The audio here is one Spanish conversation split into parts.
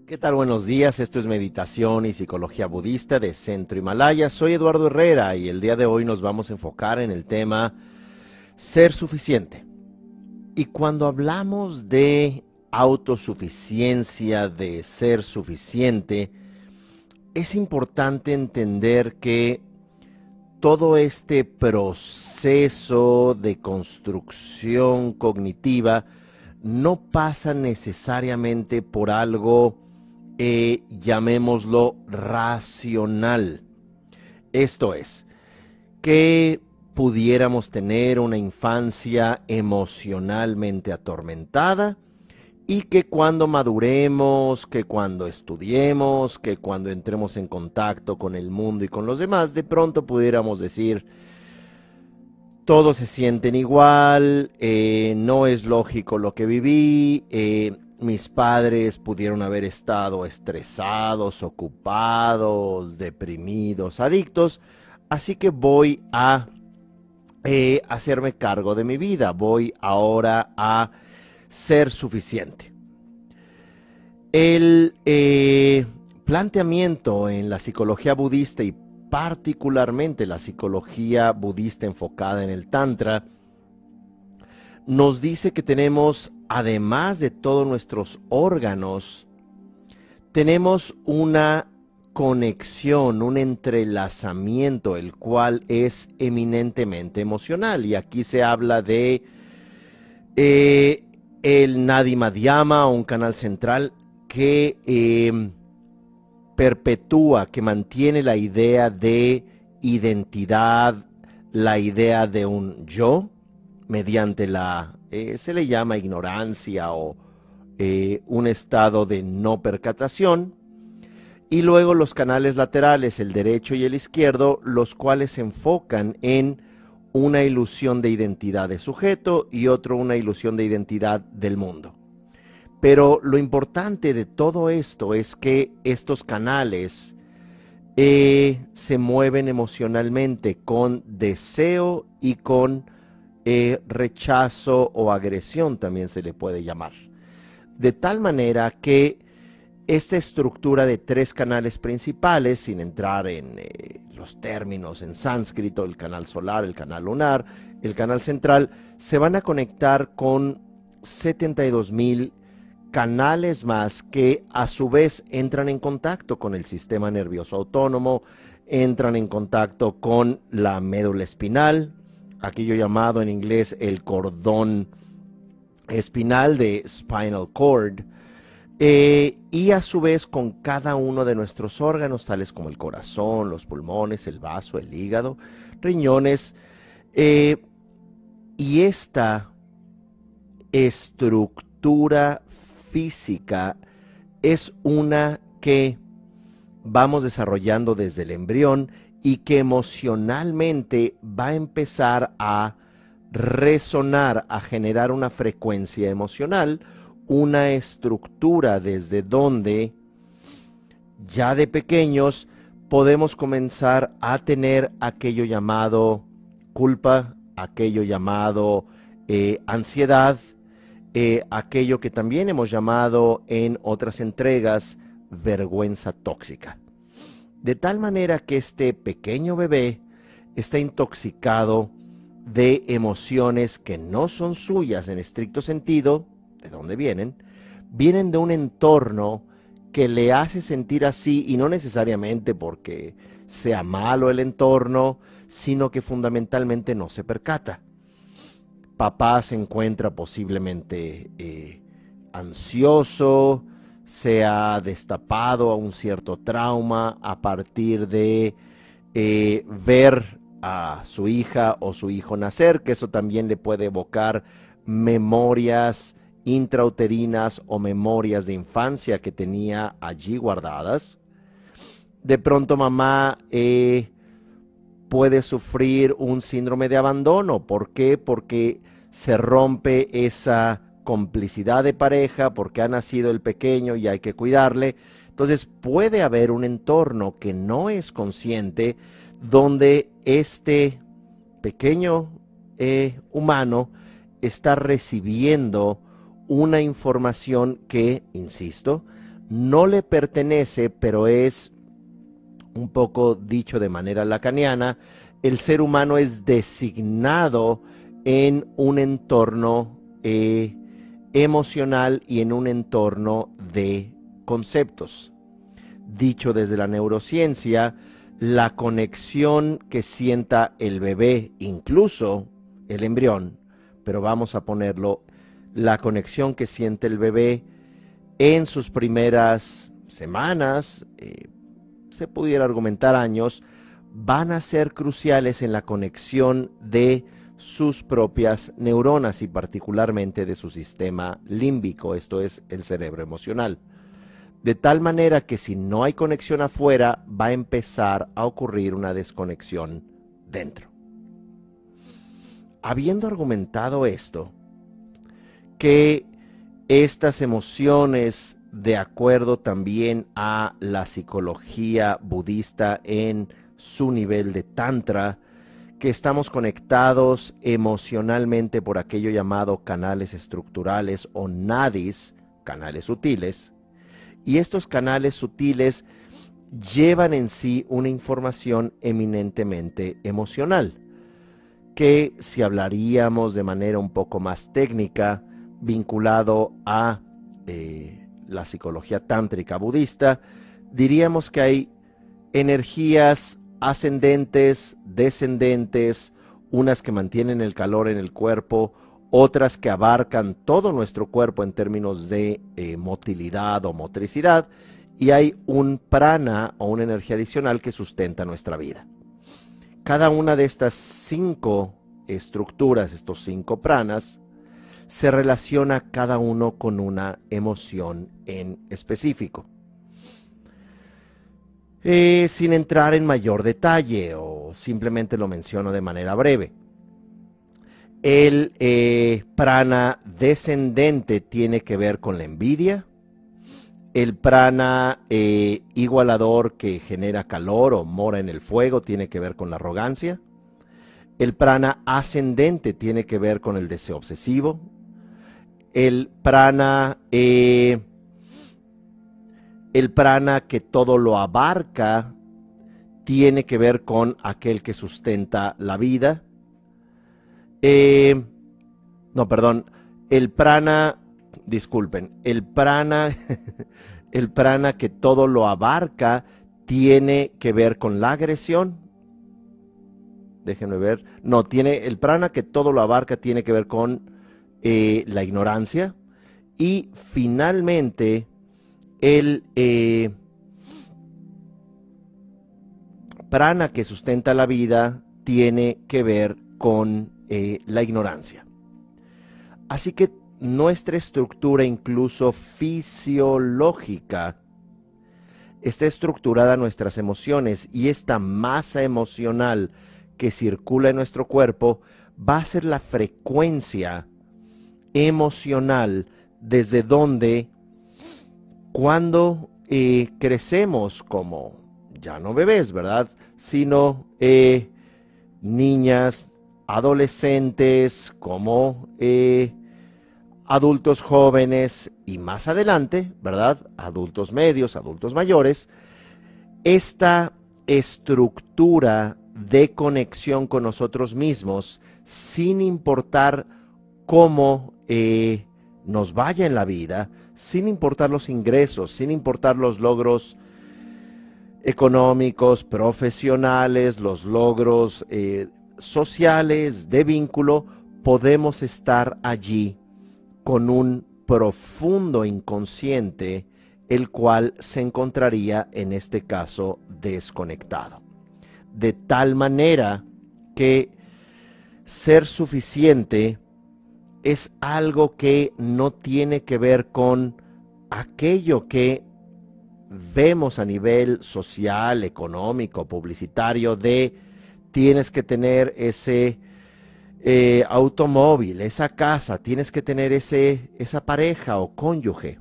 ¿Qué tal? Buenos días, esto es Meditación y Psicología Budista de Centro Himalaya. Soy Eduardo Herrera y el día de hoy nos vamos a enfocar en el tema ser suficiente. Y cuando hablamos de autosuficiencia, de ser suficiente, es importante entender que todo este proceso de construcción cognitiva no pasa necesariamente por algo llamémoslo racional. Esto es, que pudiéramos tener una infancia emocionalmente atormentada y que cuando maduremos, que cuando estudiemos, que cuando entremos en contacto con el mundo y con los demás, de pronto pudiéramos decir, todos se sienten igual, no es lógico lo que viví, mis padres pudieron haber estado estresados, ocupados, deprimidos, adictos, así que voy a hacerme cargo de mi vida, voy ahora a ser suficiente. El planteamiento en la psicología budista y particularmente la psicología budista enfocada en el Tantra, nos dice que tenemos, además de todos nuestros órganos, tenemos una conexión, un entrelazamiento, el cual es eminentemente emocional. Y aquí se habla de el Nadi Madhyama, un canal central que perpetúa, que mantiene la idea de identidad, la idea de un yo, mediante se le llama ignorancia o un estado de no percatación, y luego los canales laterales, el derecho y el izquierdo, los cuales se enfocan en una ilusión de identidad de sujeto y otro una ilusión de identidad del mundo. Pero lo importante de todo esto es que estos canales se mueven emocionalmente con deseo y con rechazo o agresión, también se le puede llamar. De tal manera que esta estructura de tres canales principales, sin entrar en los términos en sánscrito, el canal solar, el canal lunar, el canal central, se van a conectar con 72,000 canales más que a su vez entran en contacto con el sistema nervioso autónomo, entran en contacto con la médula espinal, aquello llamado en inglés el cordón espinal de spinal cord, y a su vez con cada uno de nuestros órganos, tales como el corazón, los pulmones, el vaso, el hígado, riñones, y esta estructura física es una que vamos desarrollando desde el embrión y que emocionalmente va a empezar a resonar, a generar una frecuencia emocional, una estructura desde donde ya de pequeños podemos comenzar a tener aquello llamado culpa, aquello llamado ansiedad, aquello que también hemos llamado en otras entregas vergüenza tóxica. De tal manera que este pequeño bebé está intoxicado de emociones que no son suyas en estricto sentido. ¿De dónde vienen? Vienen de un entorno que le hace sentir así, y no necesariamente porque sea malo el entorno, sino que fundamentalmente no se percata. Papá se encuentra posiblemente ansioso, se ha destapado a un cierto trauma a partir de ver a su hija o su hijo nacer, que eso también le puede evocar memorias intrauterinas o memorias de infancia que tenía allí guardadas. De pronto mamá puede sufrir un síndrome de abandono. ¿Por qué? Porque se rompe esa complicidad de pareja, porque ha nacido el pequeño y hay que cuidarle. Entonces puede haber un entorno que no es consciente, donde este pequeño humano está recibiendo una información que, insisto, no le pertenece, pero es un poco dicho de manera lacaniana, el ser humano es designado en un entorno emocional y en un entorno de conceptos. Dicho desde la neurociencia, la conexión que sienta el bebé, incluso el embrión, pero vamos a ponerlo, la conexión que siente el bebé en sus primeras semanas, se pudiera argumentar años, van a ser cruciales en la conexión de sus propias neuronas y particularmente de su sistema límbico, esto es el cerebro emocional. De tal manera que si no hay conexión afuera, va a empezar a ocurrir una desconexión dentro. Habiendo argumentado esto, que estas emociones, de acuerdo también a la psicología budista en su nivel de tantra, que estamos conectados emocionalmente por aquello llamado canales estructurales o nadis, canales sutiles, y estos canales sutiles llevan en sí una información eminentemente emocional, que si hablaríamos de manera un poco más técnica, vinculado a la psicología tántrica budista, diríamos que hay energías ascendentes, descendentes, unas que mantienen el calor en el cuerpo, otras que abarcan todo nuestro cuerpo en términos de motilidad o motricidad, y hay un prana o una energía adicional que sustenta nuestra vida. Cada una de estas 5 estructuras, estos 5 pranas, se relaciona cada uno con una emoción en específico. Sin entrar en mayor detalle, o simplemente lo menciono de manera breve. El prana descendente tiene que ver con la envidia. El prana igualador que genera calor o mora en el fuego tiene que ver con la arrogancia. El prana ascendente tiene que ver con el deseo obsesivo. El prana que todo lo abarca tiene que ver con aquel que sustenta la vida. El prana que todo lo abarca tiene que ver con la agresión. Déjenme ver. No, el prana que todo lo abarca tiene que ver con la ignorancia. Y finalmente, el prana que sustenta la vida tiene que ver con la ignorancia. Así que nuestra estructura, incluso fisiológica, está estructurada en nuestras emociones, y esta masa emocional que circula en nuestro cuerpo va a ser la frecuencia emocional desde donde, cuando crecemos como ya no bebés, ¿verdad?, sino niñas, adolescentes, como adultos jóvenes y más adelante, ¿verdad?, adultos medios, adultos mayores, esta estructura de conexión con nosotros mismos, sin importar cómo nos vaya en la vida, sin importar los ingresos, sin importar los logros económicos, profesionales, los logros sociales, de vínculo, podemos estar allí con un profundo inconsciente, el cual se encontraría en este caso desconectado. De tal manera que ser suficiente es algo que no tiene que ver con aquello que vemos a nivel social, económico, publicitario, de tienes que tener ese automóvil, esa casa, tienes que tener esa pareja o cónyuge,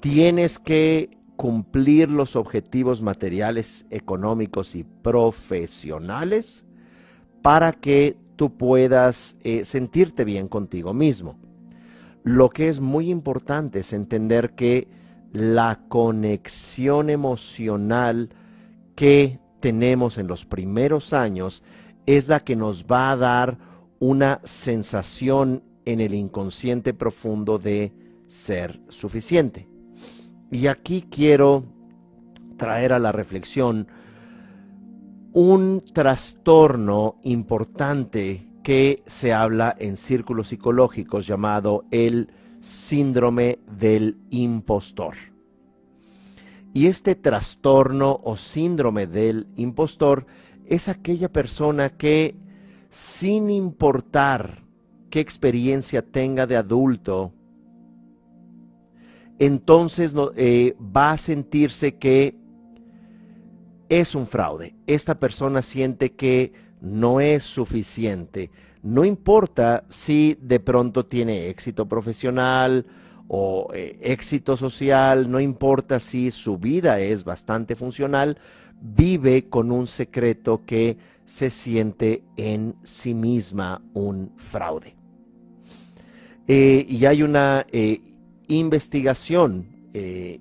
tienes que cumplir los objetivos materiales, económicos y profesionales para que tú puedas sentirte bien contigo mismo. Lo que es muy importante es entender que la conexión emocional que tenemos en los primeros años es la que nos va a dar una sensación en el inconsciente profundo de ser suficiente. Y aquí quiero traer a la reflexión un trastorno importante que se habla en círculos psicológicos llamado el síndrome del impostor. Y este trastorno o síndrome del impostor es aquella persona que, sin importar qué experiencia tenga de adulto, entonces va a sentirse que es un fraude. Esta persona siente que no es suficiente. No importa si de pronto tiene éxito profesional o éxito social, no importa si su vida es bastante funcional, vive con un secreto que se siente en sí misma un fraude. Y hay una investigación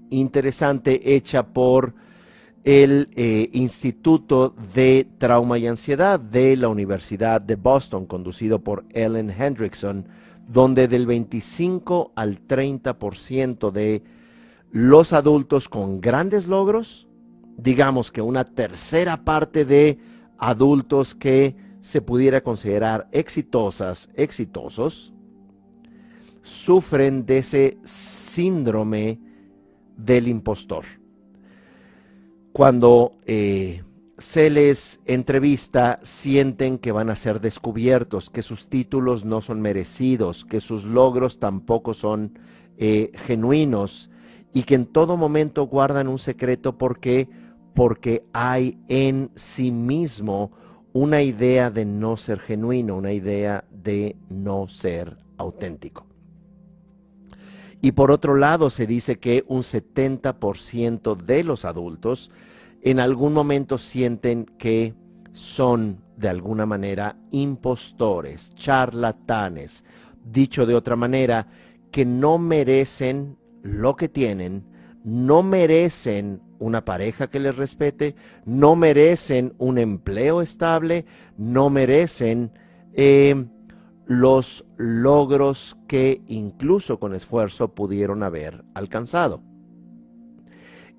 interesante hecha por el Instituto de Trauma y Ansiedad de la Universidad de Boston, conducido por Ellen Hendrickson, donde del 25 al 30% de los adultos con grandes logros, digamos que una tercera parte de adultos que se pudiera considerar exitosos, sufren de ese síndrome del impostor. Cuando se les entrevista, sienten que van a ser descubiertos, que sus títulos no son merecidos, que sus logros tampoco son genuinos y que en todo momento guardan un secreto porque hay en sí mismo una idea de no ser genuino, una idea de no ser auténtico. Y por otro lado, se dice que un 70% de los adultos en algún momento sienten que son de alguna manera impostores, charlatanes, dicho de otra manera, que no merecen lo que tienen, no merecen una pareja que les respete, no merecen un empleo estable, no merecen los logros que incluso con esfuerzo pudieron haber alcanzado.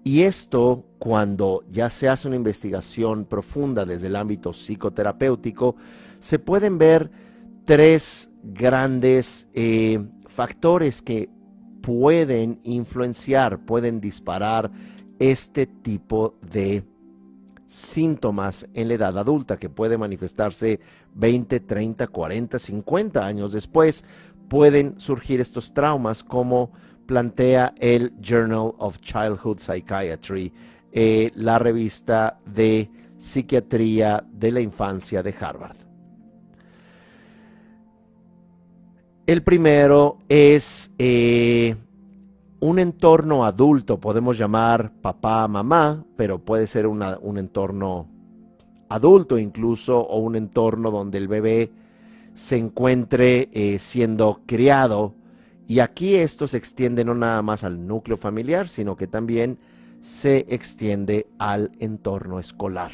Y esto, cuando ya se hace una investigación profunda desde el ámbito psicoterapéutico, se pueden ver tres grandes factores que pueden influenciar, pueden disparar este tipo de síntomas en la edad adulta, que puede manifestarse 20, 30, 40, 50 años después. Pueden surgir estos traumas, como plantea el Journal of Childhood Psychiatry, la revista de psiquiatría de la infancia de Harvard. El primero es un entorno adulto, podemos llamar papá, mamá, pero puede ser un entorno adulto incluso, o un entorno donde el bebé se encuentre siendo criado. Y aquí esto se extiende no nada más al núcleo familiar, sino que también se extiende al entorno escolar.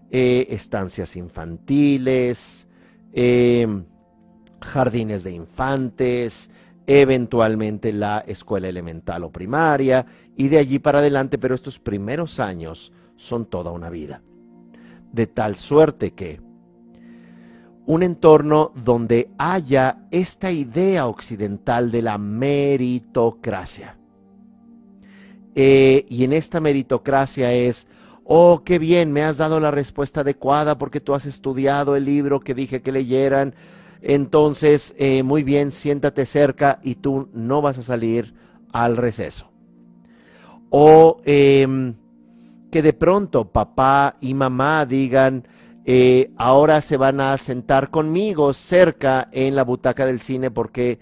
Estancias infantiles, jardines de infantes, eventualmente la escuela elemental o primaria, y de allí para adelante, pero estos primeros años son toda una vida. De tal suerte que un entorno donde haya esta idea occidental de la meritocracia. Y en esta meritocracia es: oh, qué bien, me has dado la respuesta adecuada porque tú has estudiado el libro que dije que leyeran. Entonces, muy bien, siéntate cerca y tú no vas a salir al receso. O que de pronto papá y mamá digan: ahora se van a sentar conmigo cerca en la butaca del cine porque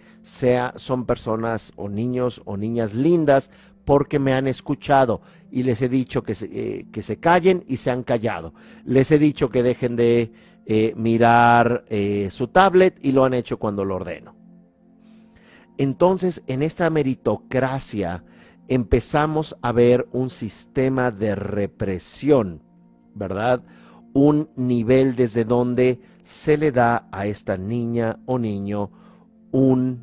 son personas o niños o niñas lindas, porque me han escuchado y les he dicho que se callen y se han callado. Les he dicho que dejen de mirar su tablet y lo han hecho cuando lo ordeno. Entonces, en esta meritocracia empezamos a ver un sistema de represión, ¿verdad? Un nivel desde donde se le da a esta niña o niño una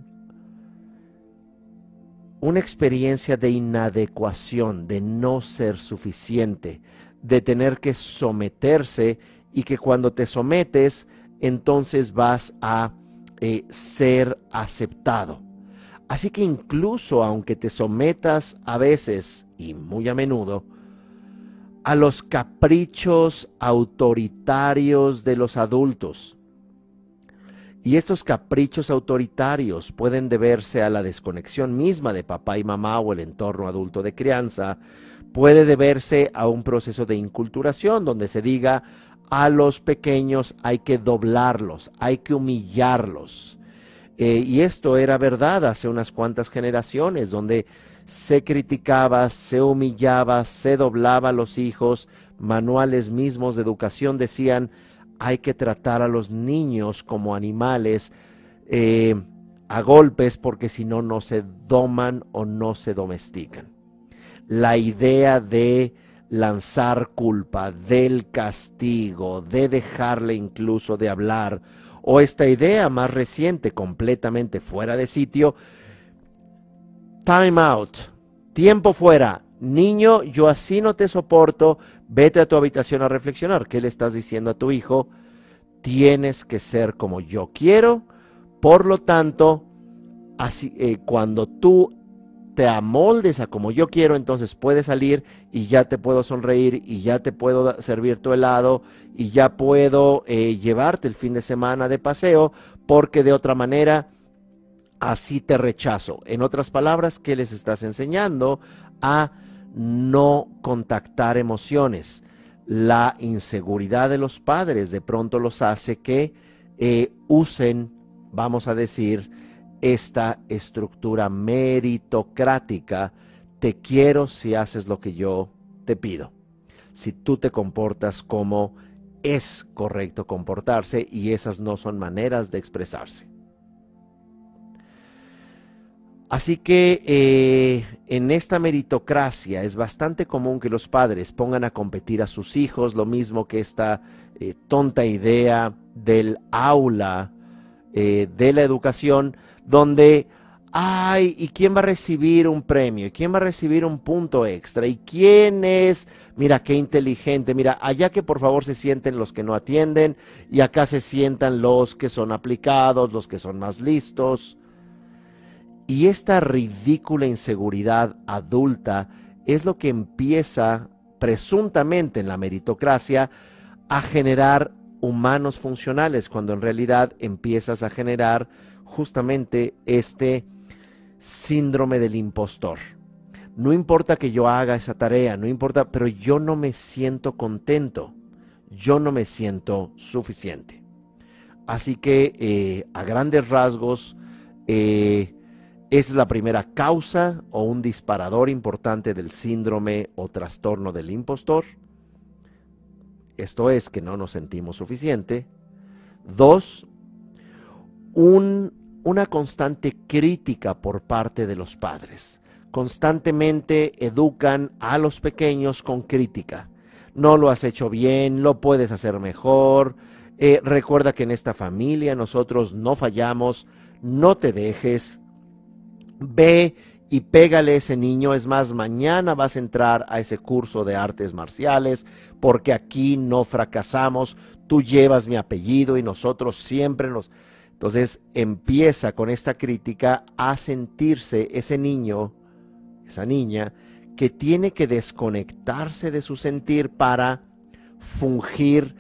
experiencia de inadecuación, de no ser suficiente, de tener que someterse, y que cuando te sometes, entonces vas a ser aceptado. Así que incluso aunque te sometas a veces, y muy a menudo, a los caprichos autoritarios de los adultos, y estos caprichos autoritarios pueden deberse a la desconexión misma de papá y mamá o el entorno adulto de crianza, puede deberse a un proceso de inculturación donde se diga a los pequeños hay que doblarlos, hay que humillarlos. Y esto era verdad hace unas cuantas generaciones, donde se criticaba, se humillaba, se doblaba a los hijos. Manuales mismos de educación decían, hay que tratar a los niños como animales, a golpes, porque si no, no se doman o no se domestican. La idea de lanzar culpa, del castigo, de dejarle incluso de hablar, o esta idea más reciente, completamente fuera de sitio, time out, tiempo fuera, niño, yo así no te soporto, vete a tu habitación a reflexionar. ¿Qué le estás diciendo a tu hijo? Tienes que ser como yo quiero, por lo tanto, así, cuando tú te amoldes a como yo quiero, entonces puedes salir y ya te puedo sonreír y ya te puedo servir tu helado y ya puedo llevarte el fin de semana de paseo, porque de otra manera así te rechazo. En otras palabras, ¿qué les estás enseñando? A no contactar emociones. La inseguridad de los padres de pronto los hace que usen, vamos a decir, esta estructura meritocrática. Te quiero si haces lo que yo te pido, si tú te comportas como es correcto comportarse, y esas no son maneras de expresarse. Así que en esta meritocracia es bastante común que los padres pongan a competir a sus hijos, lo mismo que esta tonta idea del aula de la educación, donde, ay, ¿y quién va a recibir un premio? ¿Y quién va a recibir un punto extra? ¿Y quién es? Mira, qué inteligente. Mira, allá que por favor se sienten los que no atienden, y acá se sientan los que son aplicados, los que son más listos. Y esta ridícula inseguridad adulta es lo que empieza presuntamente en la meritocracia a generar humanos funcionales, cuando en realidad empiezas a generar justamente este síndrome del impostor. No importa que yo haga esa tarea, no importa, pero yo no me siento contento, yo no me siento suficiente. Así que a grandes rasgos, esa es la primera causa o un disparador importante del síndrome o trastorno del impostor. Esto es, que no nos sentimos suficiente. 2, una constante crítica por parte de los padres. Constantemente educan a los pequeños con crítica. No lo has hecho bien, lo puedes hacer mejor. Recuerda que en esta familia nosotros no fallamos, no te dejes. Ve y pégale a ese niño. Es más, mañana vas a entrar a ese curso de artes marciales, porque aquí no fracasamos. Tú llevas mi apellido y nosotros siempre nos... Entonces empieza con esta crítica a sentirse ese niño, esa niña, que tiene que desconectarse de su sentir para fungir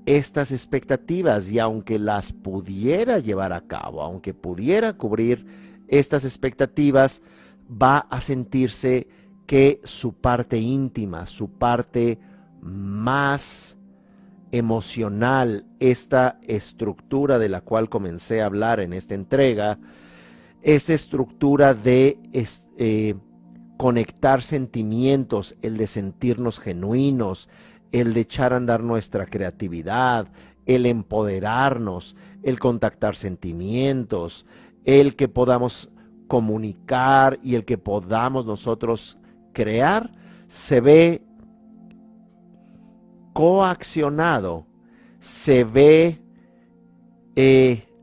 estas expectativas, y aunque las pudiera llevar a cabo, aunque pudiera cubrir estas expectativas, va a sentirse que su parte íntima, su parte más emocional, esta estructura de la cual comencé a hablar en esta entrega, esta estructura de conectar sentimientos, el de sentirnos genuinos, el de echar a andar nuestra creatividad, el empoderarnos, el contactar sentimientos, el que podamos comunicar y el que podamos nosotros crear, se ve coaccionado, se ve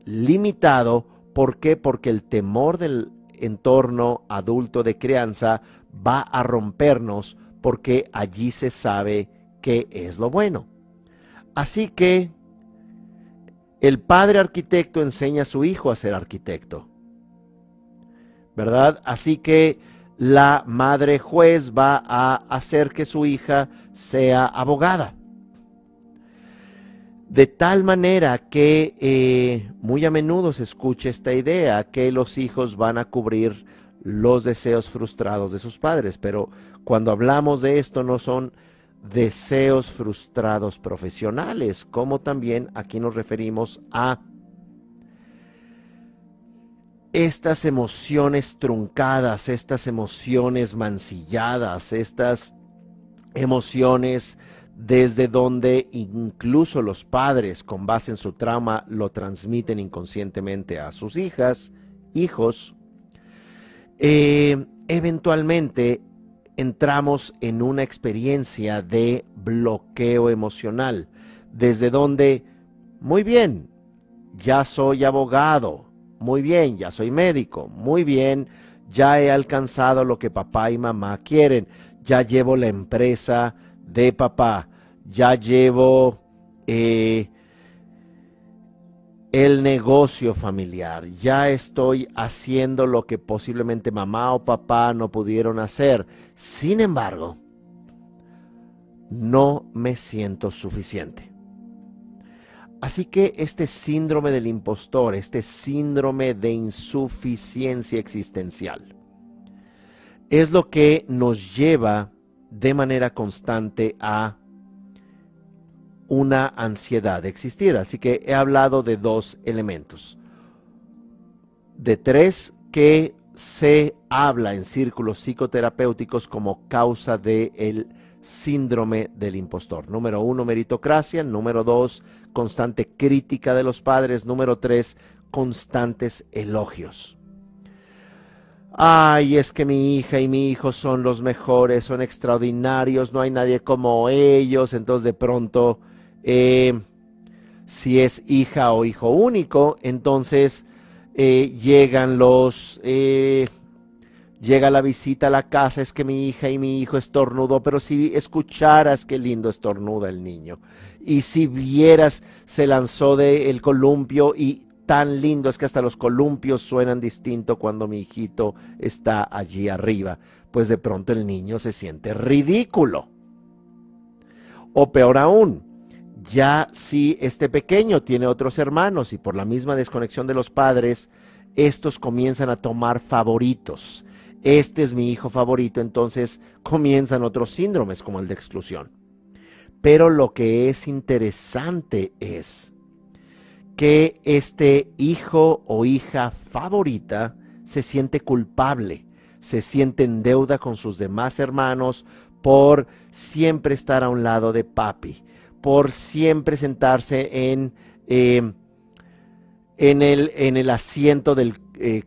limitado. ¿Por qué? Porque el temor del entorno adulto de crianza va a rompernos, porque allí se sabe qué es lo bueno. Así que el padre arquitecto enseña a su hijo a ser arquitecto, ¿verdad? Así que la madre juez va a hacer que su hija sea abogada. De tal manera que muy a menudo se escucha esta idea que los hijos van a cubrir los deseos frustrados de sus padres, pero cuando hablamos de esto no son deseos frustrados profesionales, como también aquí nos referimos a estas emociones truncadas, estas emociones mancilladas, estas emociones desde donde incluso los padres, con base en su trauma, lo transmiten inconscientemente a sus hijos. Eventualmente entramos en una experiencia de bloqueo emocional, desde donde, muy bien, ya soy abogado, muy bien, ya soy médico, muy bien, ya he alcanzado lo que papá y mamá quieren, ya llevo la empresa de papá, ya llevo el negocio familiar, ya estoy haciendo lo que posiblemente mamá o papá no pudieron hacer. Sin embargo, no me siento suficiente. Así que este síndrome del impostor, este síndrome de insuficiencia existencial, es lo que nos lleva de manera constante a una ansiedad de existir. Así que he hablado de dos elementos, de tres que se habla en círculos psicoterapéuticos como causa del síndrome del impostor. Número 1, meritocracia. Número 2, constante crítica de los padres. Número 3, constantes elogios. Ay, es que mi hija y mi hijo son los mejores, son extraordinarios, no hay nadie como ellos. Entonces de pronto, si es hija o hijo único, entonces llega la visita a la casa, es que mi hija y mi hijo estornudó, pero si escucharas qué lindo estornuda el niño, y si vieras, se lanzó del columpio y tan lindo, es que hasta los columpios suenan distinto cuando mi hijito está allí arriba, pues de pronto el niño se siente ridículo. O peor aún, ya si este pequeño tiene otros hermanos y por la misma desconexión de los padres, estos comienzan a tomar favoritos. Este es mi hijo favorito, entonces comienzan otros síndromes como el de exclusión. Pero lo que es interesante es que este hijo o hija favorita se siente culpable, se siente en deuda con sus demás hermanos por siempre estar a un lado de papi, por siempre sentarse en el asiento del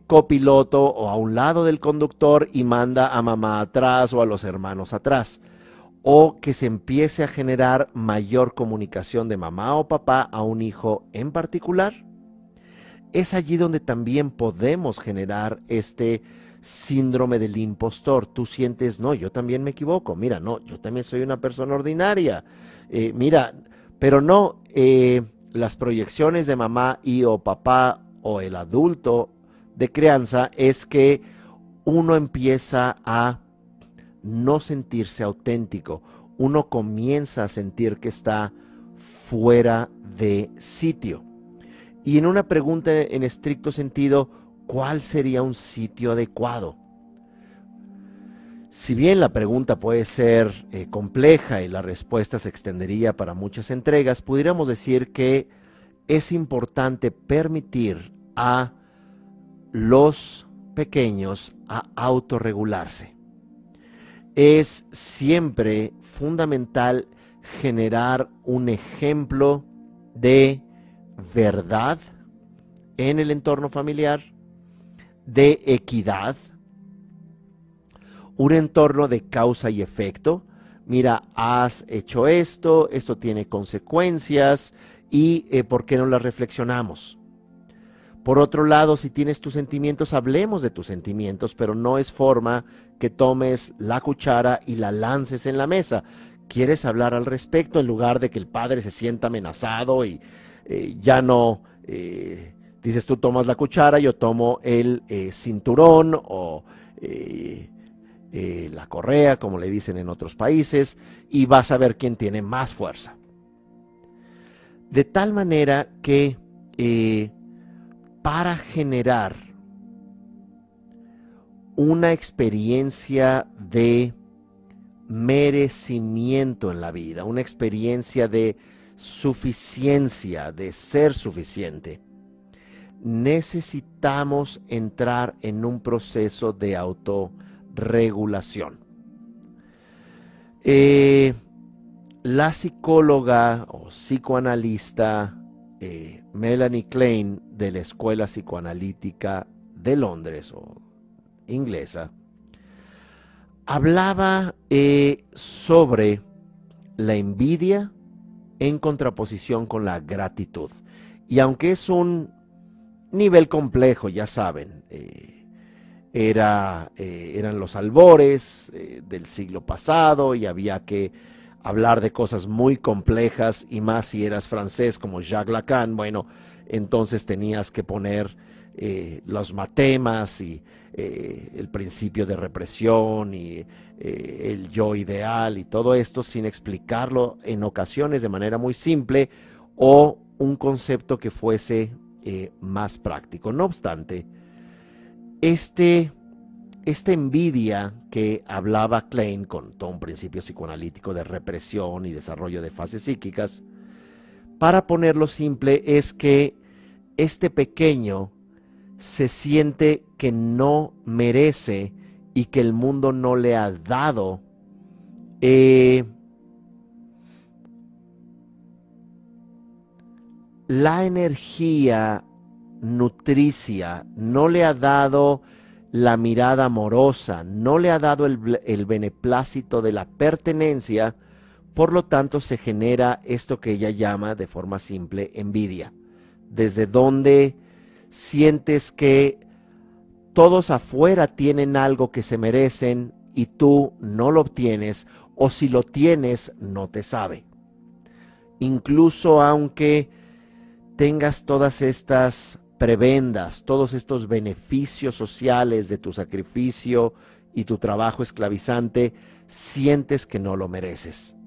copiloto o a un lado del conductor y manda a mamá atrás o a los hermanos atrás. O que se empiece a generar mayor comunicación de mamá o papá a un hijo en particular. Es allí donde también podemos generar este síndrome del impostor. Tú sientes, no, yo también me equivoco, mira, no, yo también soy una persona ordinaria, mira, pero no, las proyecciones de mamá y o papá o el adulto de crianza es que uno empieza a no sentirse auténtico, uno comienza a sentir que está fuera de sitio. Y en una pregunta en estricto sentido, ¿cuál sería un sitio adecuado? Si bien la pregunta puede ser compleja y la respuesta se extendería para muchas entregas, pudiéramos decir que es importante permitir a los pequeños a autorregularse. Es siempre fundamental generar un ejemplo de verdad en el entorno familiar, de equidad, un entorno de causa y efecto. Mira, has hecho esto, esto tiene consecuencias y ¿por qué no las reflexionamos? Por otro lado, si tienes tus sentimientos, hablemos de tus sentimientos, pero no es forma que tomes la cuchara y la lances en la mesa. ¿Quieres hablar al respecto en lugar de que el padre se sienta amenazado y ya no, dices tú tomas la cuchara, yo tomo el cinturón o la correa, como le dicen en otros países, y vas a ver quién tiene más fuerza? De tal manera que para generar una experiencia de merecimiento en la vida, una experiencia de suficiencia, de ser suficiente, necesitamos entrar en un proceso de autorregulación. La psicóloga o psicoanalista Melanie Klein, de la Escuela Psicoanalítica de Londres o inglesa, hablaba sobre la envidia en contraposición con la gratitud. Y aunque es un nivel complejo, ya saben, eran los albores del siglo pasado y había que hablar de cosas muy complejas, y más si eras francés como Jacques Lacan. Bueno, entonces tenías que poner los matemas y el principio de represión y el yo ideal y todo esto sin explicarlo en ocasiones de manera muy simple o un concepto que fuese más práctico. No obstante, esta envidia que hablaba Klein con todo un principio psicoanalítico de represión y desarrollo de fases psíquicas, para ponerlo simple, es que este pequeño se siente que no merece y que el mundo no le ha dado la energía nutricia, no le ha dado la mirada amorosa, no le ha dado el beneplácito de la pertenencia. Por lo tanto, se genera esto que ella llama de forma simple envidia, desde donde sientes que todos afuera tienen algo que se merecen y tú no lo obtienes, o si lo tienes no te sabe. Incluso aunque tengas todas estas prebendas, todos estos beneficios sociales de tu sacrificio y tu trabajo esclavizante, sientes que no lo mereces.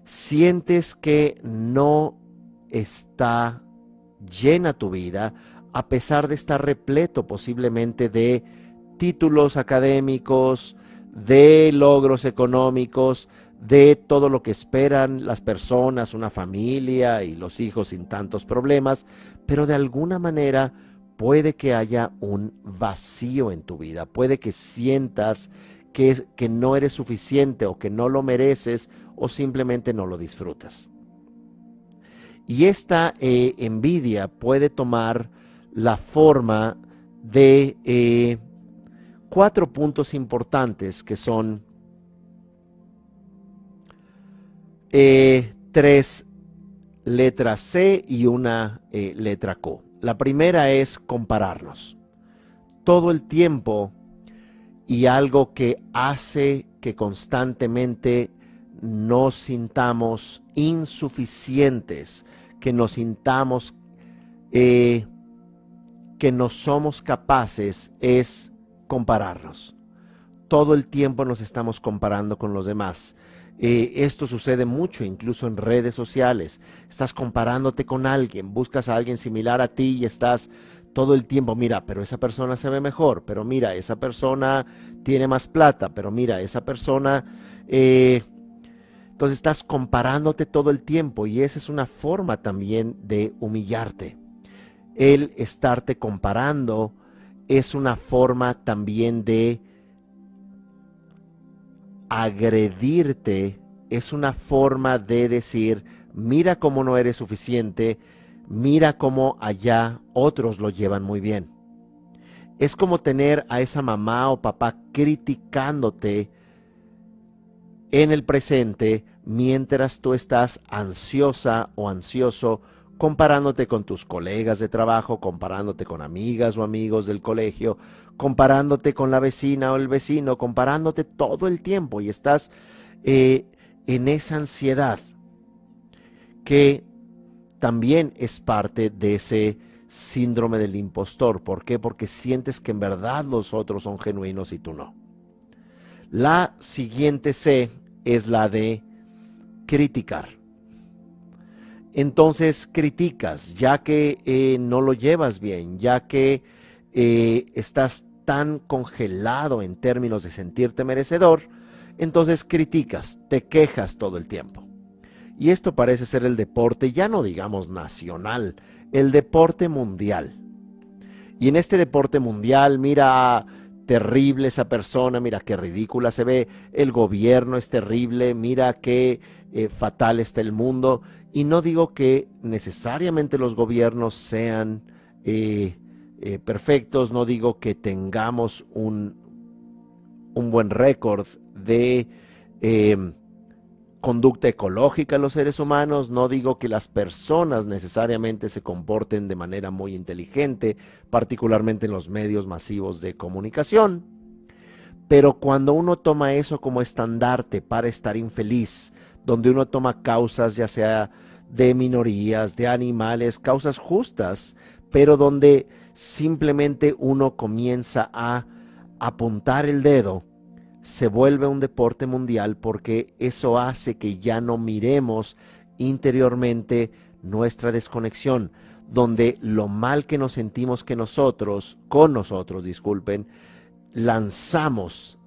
Sientes que no está llena tu vida, a pesar de estar repleto posiblemente de títulos académicos, de logros económicos, de todo lo que esperan las personas, una familia y los hijos sin tantos problemas, pero de alguna manera puede que haya un vacío en tu vida, puede que sientas que no eres suficiente o que no lo mereces o simplemente no lo disfrutas. Y esta envidia puede tomar la forma de 4 puntos importantes que son 3 letras C y una letra Q. La primera es compararnos. Todo el tiempo, y algo que hace que constantemente nos sintamos insuficientes, que nos sintamos que no somos capaces, es compararnos. Todo el tiempo nos estamos comparando con los demás. Esto sucede mucho, incluso en redes sociales. Estás comparándote con alguien, buscas a alguien similar a ti y estás todo el tiempo, mira, pero esa persona se ve mejor, pero mira, esa persona tiene más plata, pero mira, esa persona... entonces estás comparándote todo el tiempo, y esa es una forma también de humillarte. El estarte comparando es una forma también de agredirte, es una forma de decir, mira cómo no eres suficiente, mira cómo allá otros lo llevan muy bien. Es como tener a esa mamá o papá criticándote en el presente mientras tú estás ansiosa o ansioso, comparándote con tus colegas de trabajo, comparándote con amigas o amigos del colegio, comparándote con la vecina o el vecino, comparándote todo el tiempo, y estás en esa ansiedad que también es parte de ese síndrome del impostor. ¿Por qué? Porque sientes que en verdad los otros son genuinos y tú no. La siguiente C es la de criticar. Entonces criticas, ya que no lo llevas bien, ya que estás tan congelado en términos de sentirte merecedor, entonces criticas, te quejas todo el tiempo. Y esto parece ser el deporte, ya no digamos nacional, el deporte mundial. Y en este deporte mundial, mira, terrible esa persona, mira qué ridícula se ve, el gobierno es terrible, mira qué fatal está el mundo. Y no digo que necesariamente los gobiernos sean perfectos, no digo que tengamos un buen récord de conducta ecológica en los seres humanos, no digo que las personas necesariamente se comporten de manera muy inteligente, particularmente en los medios masivos de comunicación, pero cuando uno toma eso como estandarte para estar infeliz, donde uno toma causas ya sea de minorías, de animales, causas justas, pero donde simplemente uno comienza a apuntar el dedo, se vuelve un deporte mundial, porque eso hace que ya no miremos interiormente nuestra desconexión, donde lo mal que nos sentimos con nosotros, disculpen, lanzamos,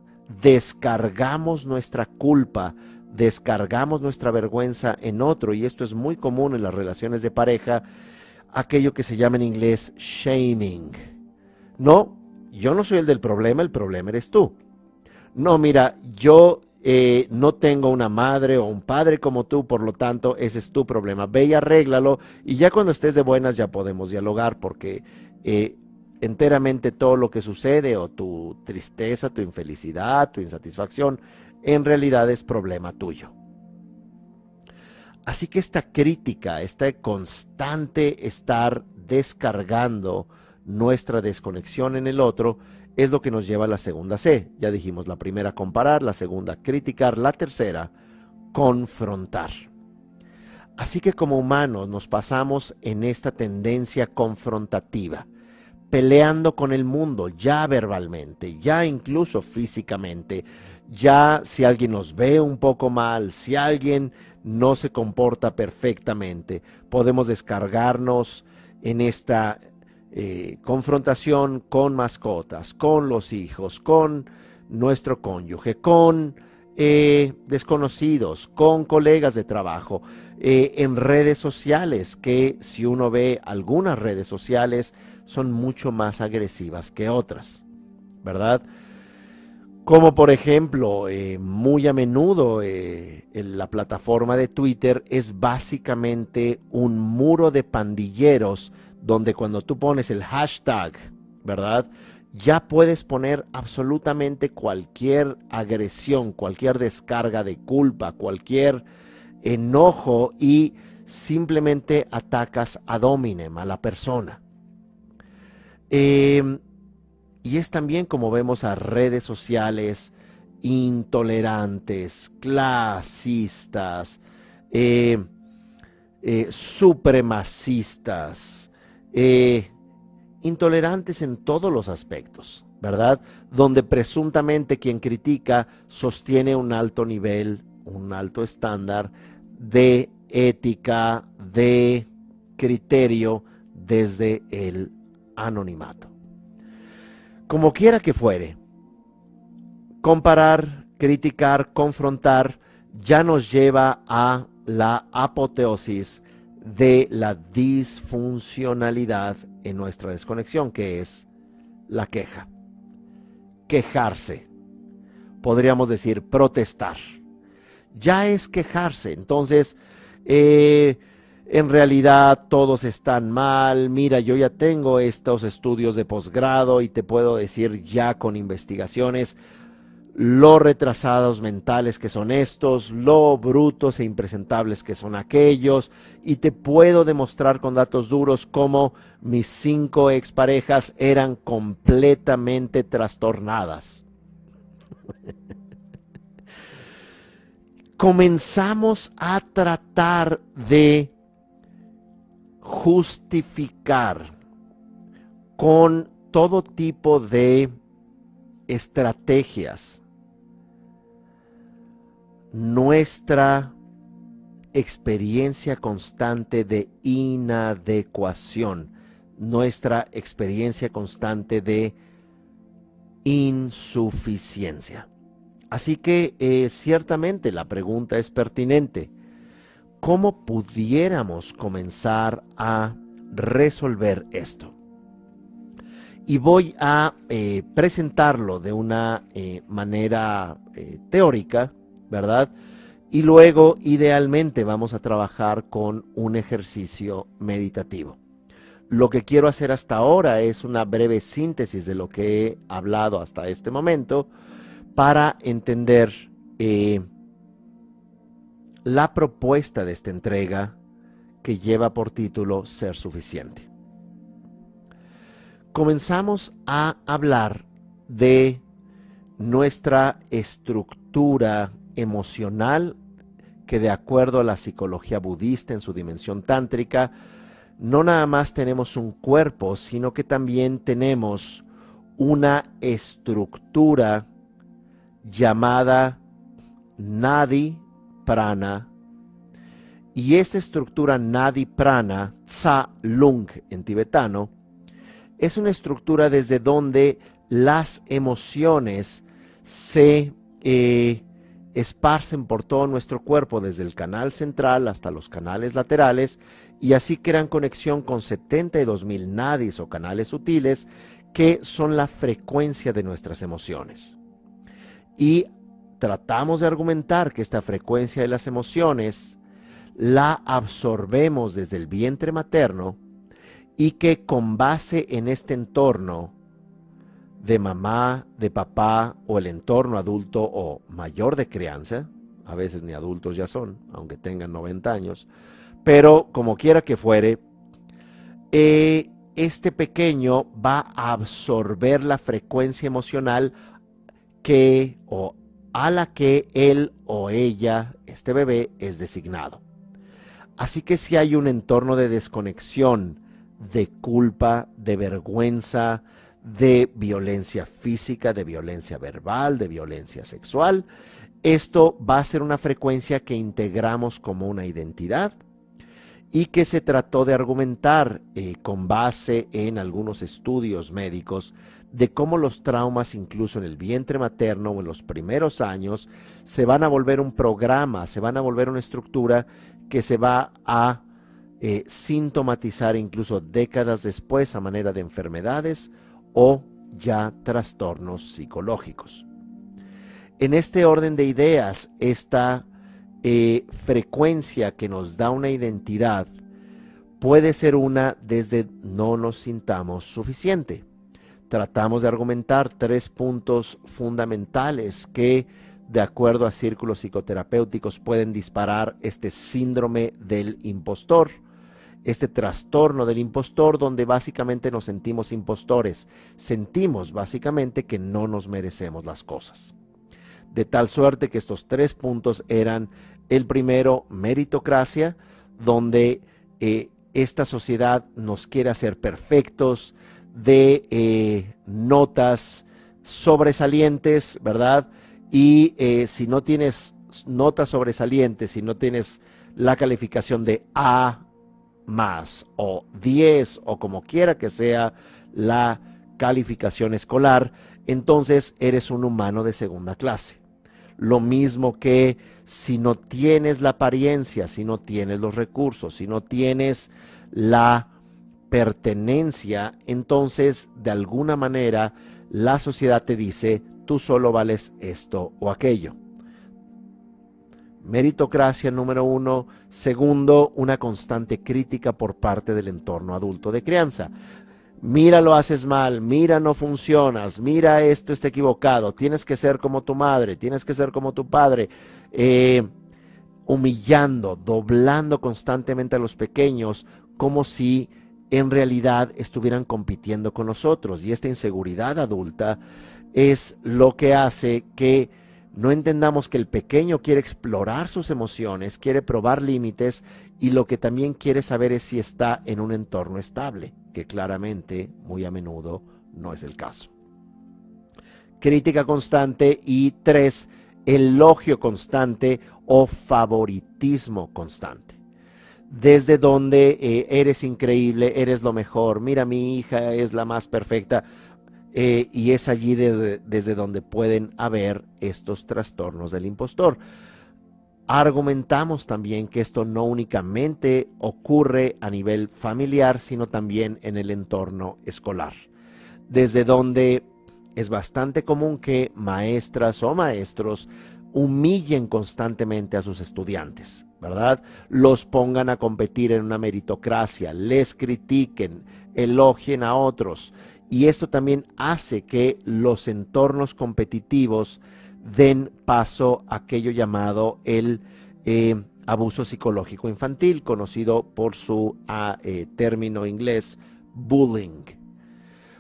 descargamos nuestra culpa, descargamos nuestra vergüenza en otro, y esto es muy común en las relaciones de pareja, aquello que se llama en inglés shaming. No, yo no soy el problema eres tú. No, mira, yo no tengo una madre o un padre como tú, por lo tanto, ese es tu problema. Ve y arréglalo, y ya cuando estés de buenas ya podemos dialogar, porque enteramente todo lo que sucede, o tu tristeza, tu infelicidad, tu insatisfacción, en realidad es problema tuyo. Así que esta crítica, este constante estar descargando nuestra desconexión en el otro, es lo que nos lleva a la segunda C. Ya dijimos, la primera, comparar; la segunda, criticar; la tercera, confrontar. Así que como humanos nos pasamos en esta tendencia confrontativa, peleando con el mundo, ya verbalmente, ya incluso físicamente, ya si alguien nos ve un poco mal, si alguien no se comporta perfectamente, podemos descargarnos en esta confrontación con mascotas, con los hijos, con nuestro cónyuge, con desconocidos, con colegas de trabajo, en redes sociales, que si uno ve algunas redes sociales son mucho más agresivas que otras, ¿verdad? Como por ejemplo, muy a menudo la plataforma de Twitter es básicamente un muro de pandilleros, donde cuando tú pones el hashtag, ¿verdad?, ya puedes poner absolutamente cualquier agresión, cualquier descarga de culpa, cualquier enojo, y simplemente atacas ad hominem a la persona. Y es también como vemos a redes sociales intolerantes, clasistas, supremacistas, intolerantes en todos los aspectos, ¿verdad? Donde presuntamente quien critica sostiene un alto nivel, un alto estándar de ética, de criterio desde el anonimato. Como quiera que fuere, comparar, criticar, confrontar ya nos lleva a la apoteosis de la disfuncionalidad en nuestra desconexión, que es la queja. Quejarse, podríamos decir protestar, ya es quejarse. Entonces en realidad todos están mal, mira, yo ya tengo estos estudios de posgrado y te puedo decir ya con investigaciones lo retrasados mentales que son estos, lo brutos e impresentables que son aquellos, y te puedo demostrar con datos duros cómo mis 5 exparejas eran completamente trastornadas. Comenzamos a tratar de justificar con todo tipo de estrategias nuestra experiencia constante de inadecuación, nuestra experiencia constante de insuficiencia. Así que ciertamente la pregunta es pertinente. ¿Cómo pudiéramos comenzar a resolver esto? Y voy a presentarlo de una manera teórica, ¿verdad? Y luego, idealmente, vamos a trabajar con un ejercicio meditativo. Lo que quiero hacer hasta ahora es una breve síntesis de lo que he hablado hasta este momento para entender la propuesta de esta entrega que lleva por título Ser Suficiente. Comenzamos a hablar de nuestra estructura emocional, que de acuerdo a la psicología budista en su dimensión tántrica, no nada más tenemos un cuerpo, sino que también tenemos una estructura llamada Nadi Prana, y esta estructura Nadi Prana, Tsa Lung en tibetano, es una estructura desde donde las emociones se esparcen por todo nuestro cuerpo, desde el canal central hasta los canales laterales, y así crean conexión con 72,000 nadis o canales sutiles, que son la frecuencia de nuestras emociones. Y tratamos de argumentar que esta frecuencia de las emociones la absorbemos desde el vientre materno, y que con base en este entorno de mamá, de papá o el entorno adulto o mayor de crianza, a veces ni adultos ya son, aunque tengan 90 años, pero como quiera que fuere, este pequeño va a absorber la frecuencia emocional que o a la que él o ella, este bebé, es designado. Así que si hay un entorno de desconexión, de culpa, de vergüenza, de violencia física, de violencia verbal, de violencia sexual, esto va a ser una frecuencia que integramos como una identidad y que se trató de argumentar con base en algunos estudios médicos de cómo los traumas, incluso en el vientre materno o en los primeros años, se van a volver un programa, se van a volver una estructura que se va a sintomatizar incluso décadas después a manera de enfermedades o ya trastornos psicológicos. En este orden de ideas, esta frecuencia que nos da una identidad puede ser una desde no nos sintamos suficiente. Tratamos de argumentar 3 puntos fundamentales que, de acuerdo a círculos psicoterapéuticos, pueden disparar este síndrome del impostor, este trastorno del impostor, donde básicamente nos sentimos impostores, sentimos básicamente que no nos merecemos las cosas. De tal suerte que estos 3 puntos eran: el primero, meritocracia, donde esta sociedad nos quiere hacer perfectos, de notas sobresalientes, ¿verdad? Y si no tienes notas sobresalientes, si no tienes la calificación de A más o 10 o como quiera que sea la calificación escolar, entonces eres un humano de segunda clase. Lo mismo que si no tienes la apariencia, si no tienes los recursos, si no tienes la pertenencia, entonces de alguna manera la sociedad te dice: tú solo vales esto o aquello. Meritocracia número 1. Segundo, una constante crítica por parte del entorno adulto de crianza. Mira, lo haces mal, mira, no funcionas, mira, esto está equivocado, tienes que ser como tu madre, tienes que ser como tu padre. Humillando, doblando constantemente a los pequeños como si en realidad estuvieran compitiendo con nosotros. Y esta inseguridad adulta es lo que hace que no entendamos que el pequeño quiere explorar sus emociones, quiere probar límites y lo que también quiere saber es si está en un entorno estable, que claramente, muy a menudo, no es el caso. Crítica constante. Y 3, elogio constante o favoritismo constante. Desde donde eres increíble, eres lo mejor, mira, mi hija es la más perfecta. Y es allí desde donde pueden haber estos trastornos del impostor. Argumentamos también que esto no únicamente ocurre a nivel familiar, sino también en el entorno escolar, desde donde es bastante común que maestras o maestros humillen constantemente a sus estudiantes, ¿verdad? Los pongan a competir en una meritocracia, les critiquen, elogien a otros. Y esto también hace que los entornos competitivos den paso a aquello llamado el abuso psicológico infantil, conocido por su término inglés, bullying.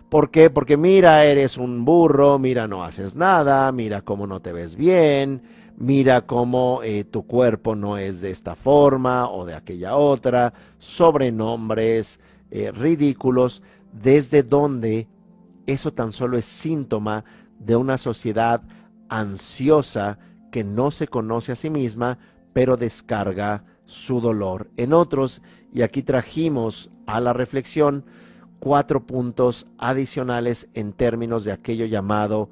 ¿Por qué? Porque mira, eres un burro, mira, no haces nada, mira cómo no te ves bien, mira cómo tu cuerpo no es de esta forma o de aquella otra, sobrenombres ridículos, desde donde eso tan solo es síntoma de una sociedad ansiosa que no se conoce a sí misma, pero descarga su dolor en otros. Y aquí trajimos a la reflexión 4 puntos adicionales en términos de aquello llamado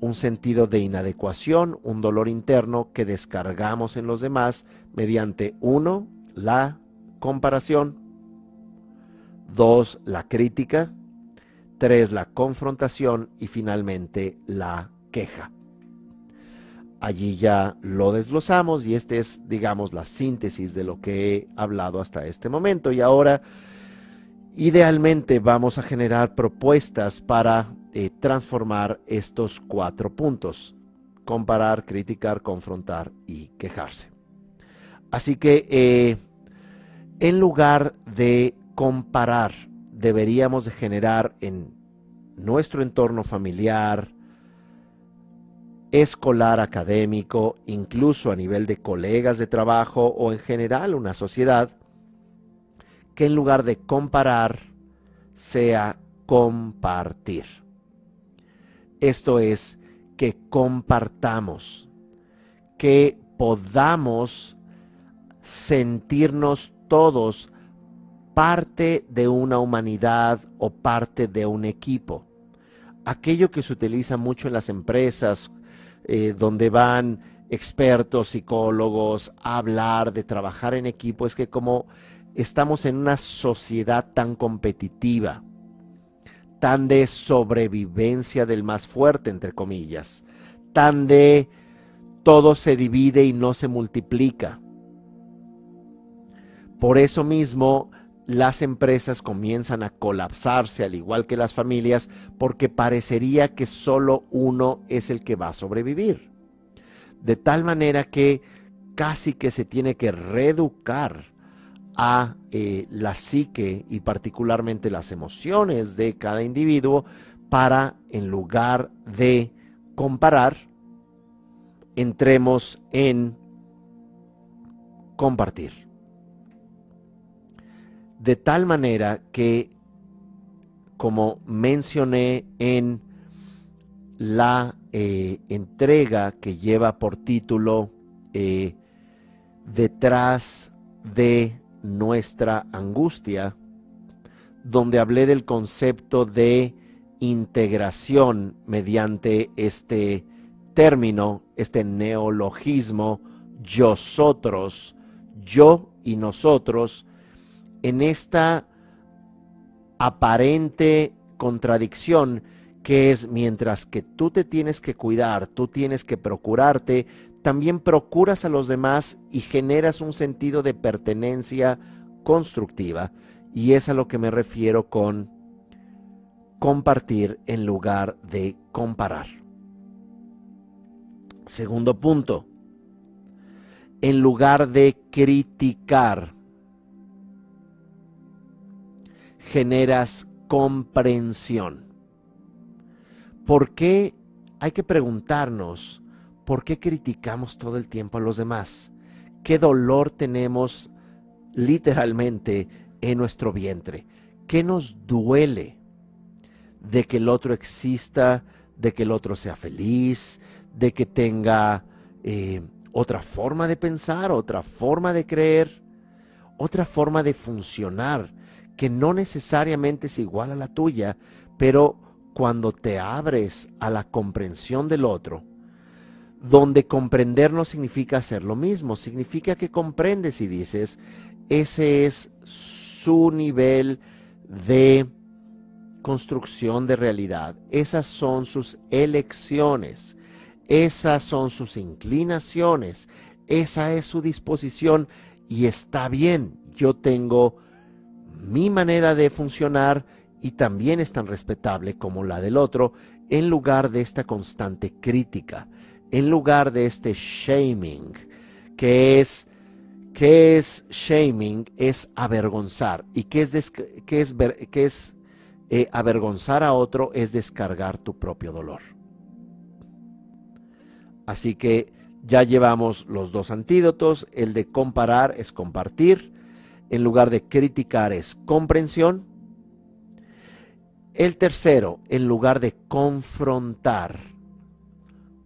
un sentido de inadecuación, un dolor interno que descargamos en los demás mediante 1, la comparación, 2, la crítica, 3, la confrontación y finalmente la queja. Allí ya lo desglosamos y este es, digamos, la síntesis de lo que he hablado hasta este momento. Y ahora, idealmente, vamos a generar propuestas para transformar estos 4 puntos: comparar, criticar, confrontar y quejarse. Así que, en lugar de comparar, deberíamos de generar en nuestro entorno familiar, escolar, académico, incluso a nivel de colegas de trabajo o en general una sociedad, que en lugar de comparar sea compartir. Esto es, que compartamos, que podamos sentirnos todos parte de una humanidad o parte de un equipo. Aquello que se utiliza mucho en las empresas, donde van expertos, psicólogos, a hablar de trabajar en equipo, es que como estamos en una sociedad tan competitiva, tan de sobrevivencia del más fuerte, entre comillas, tan de todo se divide y no se multiplica. Por eso mismo, las empresas comienzan a colapsarse, al igual que las familias, porque parecería que solo uno es el que va a sobrevivir. De tal manera que casi que se tiene que reeducar a la psique y particularmente las emociones de cada individuo para, en lugar de comparar, entremos en compartir. De tal manera que, como mencioné en la entrega que lleva por título Detrás de nuestra angustia, donde hablé del concepto de integración mediante este término, este neologismo, yosotros, yo y nosotros, en esta aparente contradicción que es: mientras que tú te tienes que cuidar, tú tienes que procurarte, también procuras a los demás y generas un sentido de pertenencia constructiva, y es a lo que me refiero con compartir en lugar de comparar. Segundo punto, en lugar de criticar, generas comprensión. ¿Por qué? Hay que preguntarnos, ¿por qué criticamos todo el tiempo a los demás? ¿Qué dolor tenemos literalmente en nuestro vientre? ¿Qué nos duele de que el otro exista, de que el otro sea feliz, de que tenga otra forma de pensar, otra forma de creer, otra forma de funcionar, que no necesariamente es igual a la tuya, pero cuando te abres a la comprensión del otro, donde comprender no significa hacer lo mismo, significa que comprendes y dices, ese es su nivel de construcción de realidad, esas son sus elecciones, esas son sus inclinaciones, esa es su disposición y está bien, yo tengo mi manera de funcionar y también es tan respetable como la del otro, en lugar de esta constante crítica, en lugar de este shaming, que es shaming, es avergonzar, y que es avergonzar a otro, es descargar tu propio dolor. Así que ya llevamos los dos antídotos, el de comparar es compartir, en lugar de criticar es comprensión. El tercero, en lugar de confrontar,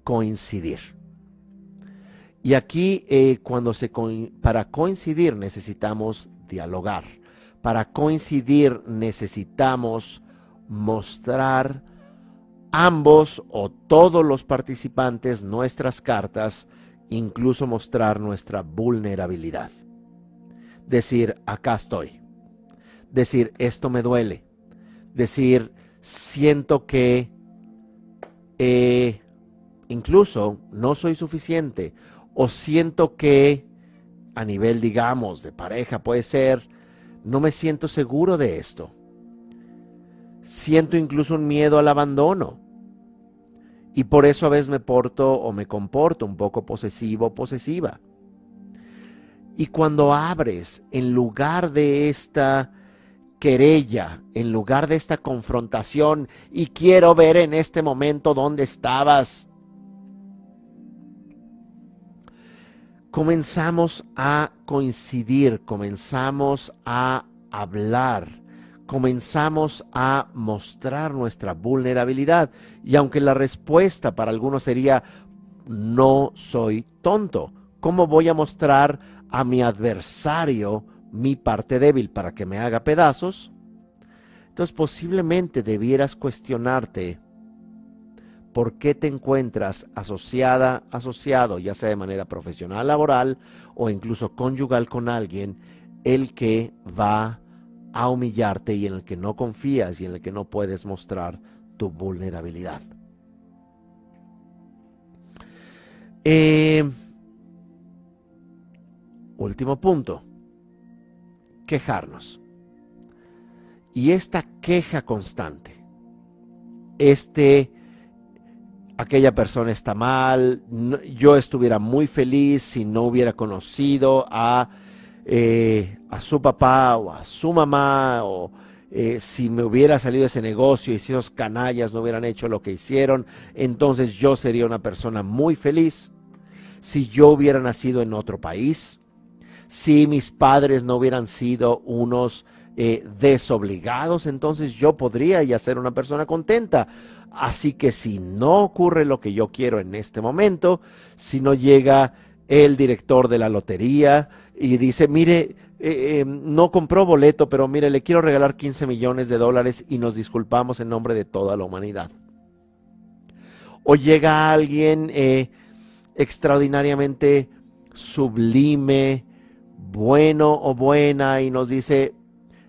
coincidir. Y aquí para coincidir necesitamos dialogar. Para coincidir necesitamos mostrar ambos o todos los participantes nuestras cartas, incluso mostrar nuestra vulnerabilidad. Decir, acá estoy. Decir, esto me duele. Decir, siento que incluso no soy suficiente, o siento que a nivel, digamos, de pareja puede ser, no me siento seguro de esto. Siento incluso un miedo al abandono. Y por eso a veces me porto o me comporto un poco posesivo o posesiva. Y cuando abres, en lugar de esta querella, en lugar de esta confrontación, y quiero ver en este momento dónde estabas, comenzamos a coincidir, comenzamos a hablar, comenzamos a mostrar nuestra vulnerabilidad. Y aunque la respuesta para algunos sería, no soy tonto, ¿cómo voy a mostrar a mi adversario mi parte débil para que me haga pedazos? Entonces posiblemente debieras cuestionarte por qué te encuentras asociado, ya sea de manera profesional, laboral o incluso conyugal con alguien, el que va a humillarte y en el que no confías y en el que no puedes mostrar tu vulnerabilidad. Último punto, quejarnos. Y esta queja constante, aquella persona está mal, yo estuviera muy feliz si no hubiera conocido a su papá o a su mamá, o si me hubiera salido ese negocio y si esos canallas no hubieran hecho lo que hicieron, entonces yo sería una persona muy feliz. Si yo hubiera nacido en otro país, si mis padres no hubieran sido unos desobligados, entonces yo podría ya ser una persona contenta. Así que si no ocurre lo que yo quiero en este momento, si no llega el director de la lotería y dice, mire, no compró boleto, pero mire, le quiero regalar $15 millones y nos disculpamos en nombre de toda la humanidad. O llega alguien extraordinariamente sublime, bueno o buena, y nos dice,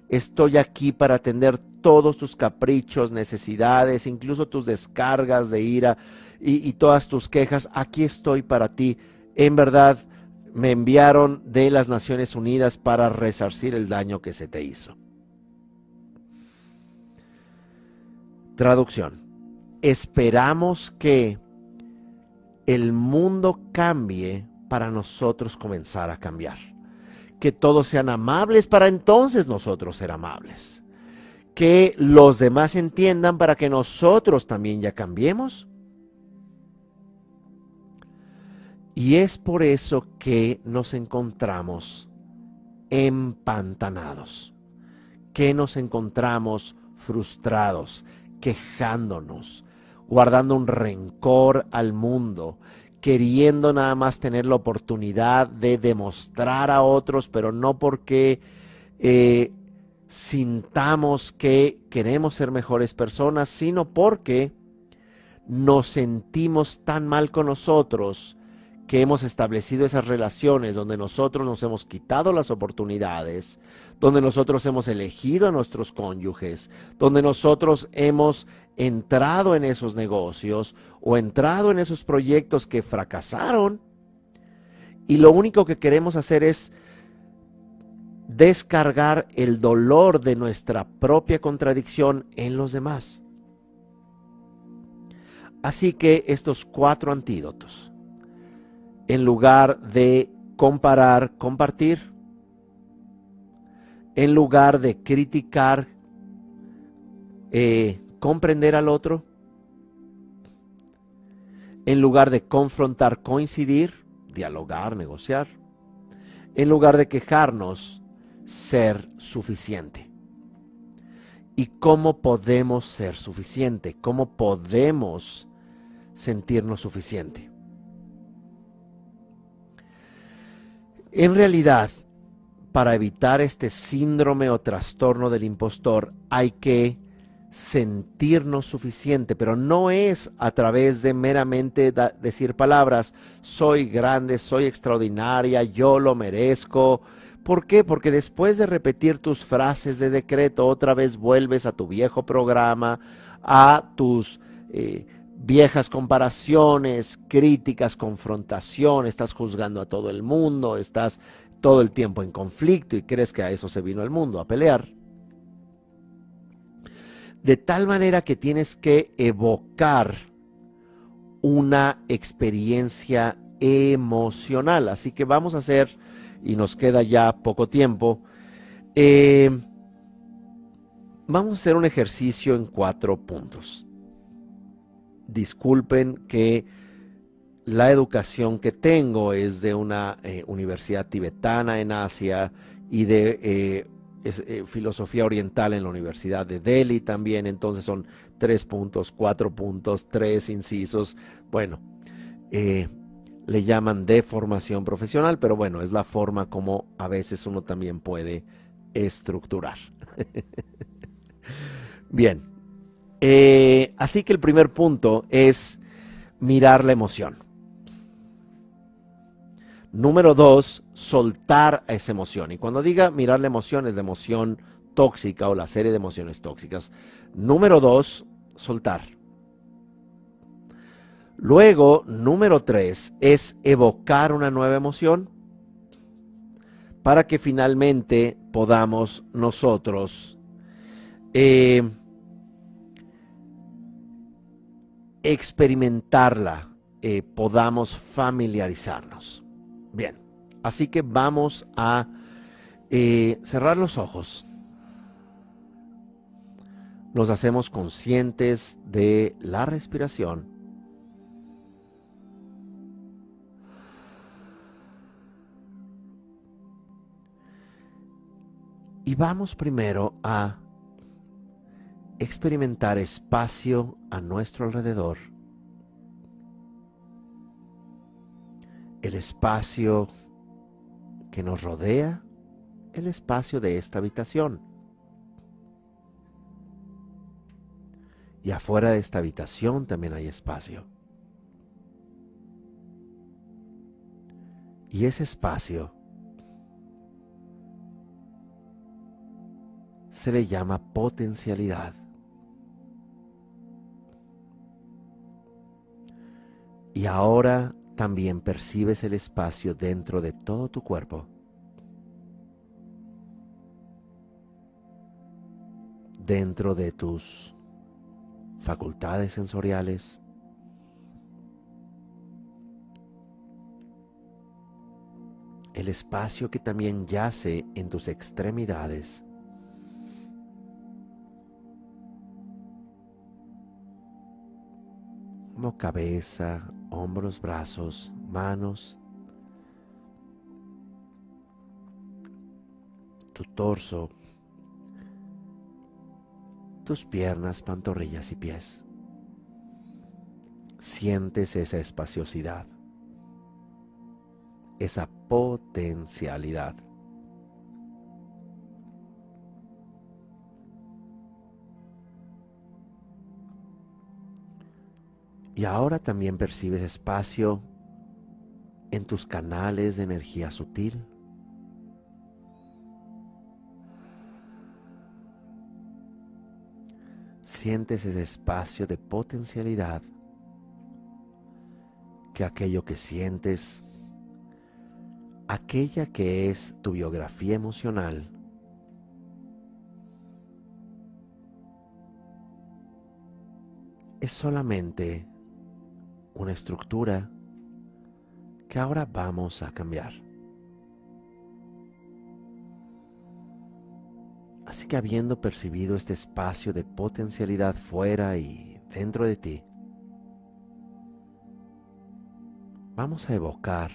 estoy aquí para atender todos tus caprichos, necesidades, incluso tus descargas de ira y todas tus quejas. Aquí estoy para ti. en verdad me enviaron de las Naciones Unidas para resarcir el daño que se te hizo. Traducción. Esperamos que el mundo cambie para nosotros comenzar a cambiar. Que todos sean amables para entonces nosotros ser amables. Que los demás entiendan para que nosotros también ya cambiemos. Y es por eso que nos encontramos empantanados, que nos encontramos frustrados, quejándonos, guardando un rencor al mundo, queriendo nada más tener la oportunidad de demostrar a otros, pero no porque sintamos que queremos ser mejores personas, sino porque nos sentimos tan mal con nosotros que hemos establecido esas relaciones donde nosotros nos hemos quitado las oportunidades, donde nosotros hemos elegido a nuestros cónyuges, donde nosotros hemos entrado en esos negocios o entrado en esos proyectos que fracasaron, y lo único que queremos hacer es descargar el dolor de nuestra propia contradicción en los demás. Así que estos 4 antídotos, en lugar de comparar, compartir, en lugar de criticar, comprender al otro, en lugar de confrontar, coincidir, dialogar, negociar, en lugar de quejarnos, ser suficiente. ¿Y cómo podemos ser suficiente? ¿Cómo podemos sentirnos suficiente? En realidad, para evitar este síndrome o trastorno del impostor, hay que sentirnos suficiente, pero no es a través de meramente decir palabras, soy grande, soy extraordinaria, yo lo merezco. ¿Por qué? Porque después de repetir tus frases de decreto, otra vez vuelves a tu viejo programa, a tus viejas comparaciones, críticas, confrontación, estás juzgando a todo el mundo, estás todo el tiempo en conflicto y crees que a eso se vino el mundo, a pelear. De tal manera que tienes que evocar una experiencia emocional. Así que vamos a hacer, y nos queda ya poco tiempo, vamos a hacer un ejercicio en 4 puntos. Disculpen que la educación que tengo es de una universidad tibetana en Asia y de filosofía oriental en la Universidad de Delhi también, entonces son 3 puntos, 4 puntos, 3 incisos, bueno, le llaman de formación profesional, pero bueno, es la forma como a veces uno también puede estructurar. Bien, así que el primer punto es mirar la emoción. Número 2, soltar a esa emoción. Y cuando diga mirar la emoción, es la emoción tóxica o la serie de emociones tóxicas. Número 2, soltar. Luego, número 3, es evocar una nueva emoción para que finalmente podamos nosotros experimentarla, podamos familiarizarnos. Bien, así que vamos a cerrar los ojos. Nos hacemos conscientes de la respiración. Y vamos primero a experimentar espacio a nuestro alrededor. El espacio que nos rodea, el espacio de esta habitación. Y afuera de esta habitación también hay espacio. Y ese espacio se le llama potencialidad. Y ahora también percibes el espacio dentro de todo tu cuerpo, dentro de tus facultades sensoriales, el espacio que también yace en tus extremidades, como cabeza, hombros, brazos, manos, tu torso, tus piernas, pantorrillas y pies. Sientes esa espaciosidad, esa potencialidad. Y ahora también percibes espacio en tus canales de energía sutil. Sientes ese espacio de potencialidad, que aquello que sientes, aquella que es tu biografía emocional, es solamente una estructura que ahora vamos a cambiar. Así que habiendo percibido este espacio de potencialidad fuera y dentro de ti, vamos a evocar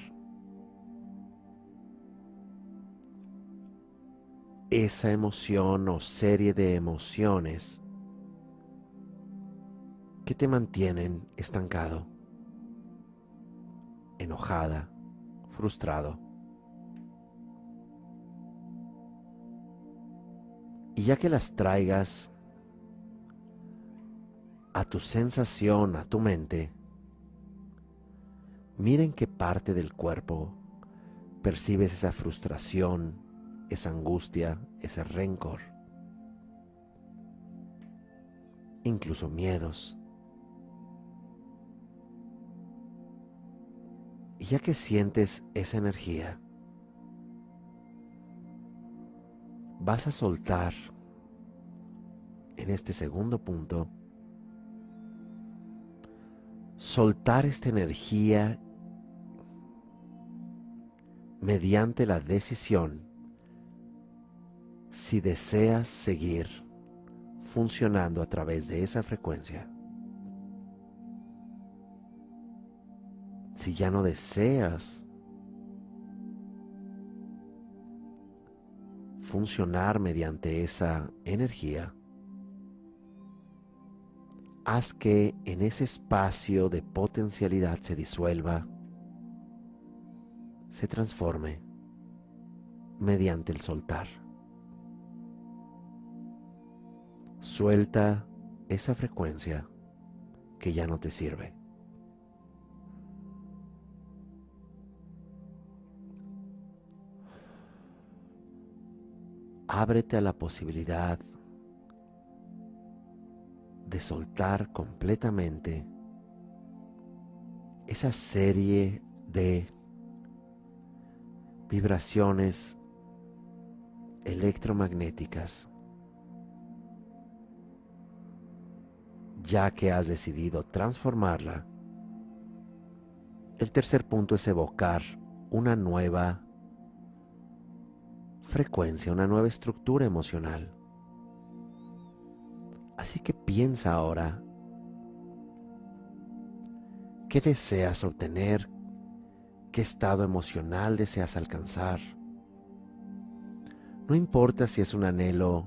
esa emoción o serie de emociones que te mantienen estancado, enojada, frustrado. Y ya que las traigas a tu sensación, a tu mente, miren qué parte del cuerpo percibes esa frustración, esa angustia, ese rencor, incluso miedos. Y ya que sientes esa energía, vas a soltar en este segundo punto, soltar esta energía mediante la decisión si deseas seguir funcionando a través de esa frecuencia. Si ya no deseas funcionar mediante esa energía, haz que en ese espacio de potencialidad se disuelva, se transforme mediante el soltar. Suelta esa frecuencia que ya no te sirve. Ábrete a la posibilidad de soltar completamente esa serie de vibraciones electromagnéticas, ya que has decidido transformarla. El tercer punto es evocar una nueva frecuencia, una nueva estructura emocional. Así que piensa ahora, ¿qué deseas obtener? ¿Qué estado emocional deseas alcanzar? No importa si es un anhelo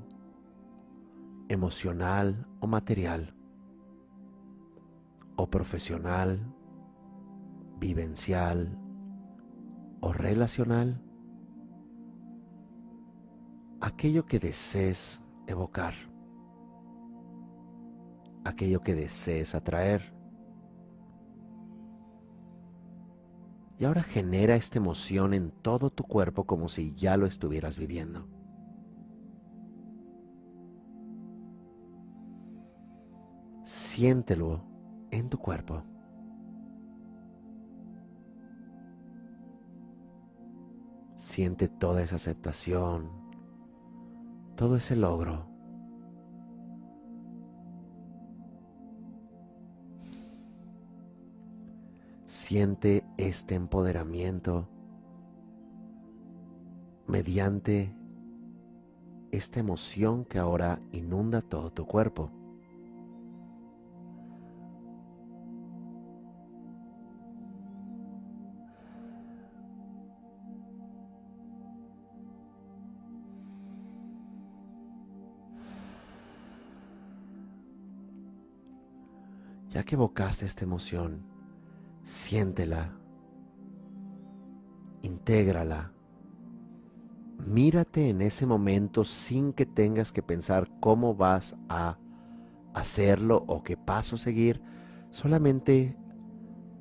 emocional o material, o profesional, vivencial o relacional, aquello que desees evocar, aquello que desees atraer. Y ahora genera esta emoción en todo tu cuerpo como si ya lo estuvieras viviendo. Siéntelo en tu cuerpo. Siente toda esa aceptación, todo ese logro. Siente este empoderamiento mediante esta emoción que ahora inunda todo tu cuerpo. Ya que evocaste esta emoción, siéntela, intégrala, mírate en ese momento sin que tengas que pensar cómo vas a hacerlo o qué paso seguir, solamente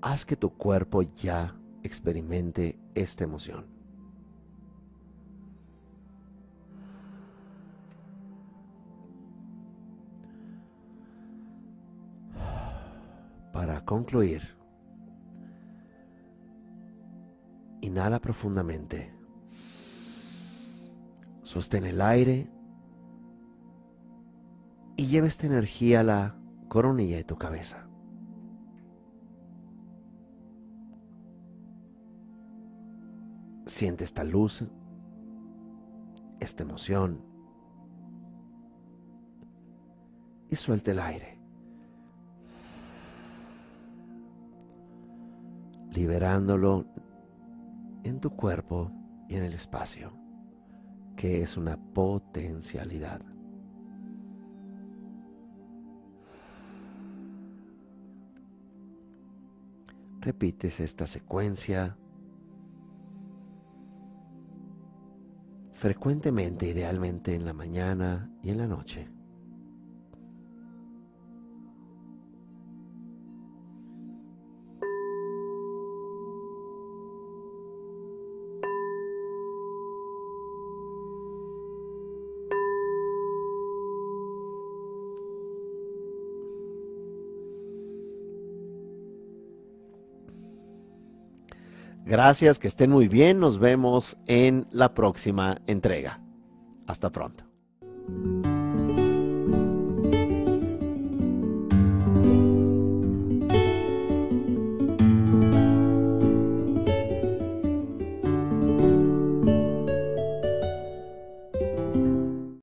haz que tu cuerpo ya experimente esta emoción. Para concluir, inhala profundamente, sostén el aire y lleva esta energía a la coronilla de tu cabeza. Siente esta luz, esta emoción y suelta el aire, liberándolo en tu cuerpo y en el espacio, que es una potencialidad. Repites esta secuencia frecuentemente, idealmente en la mañana y en la noche. Gracias, que estén muy bien. Nos vemos en la próxima entrega. Hasta pronto.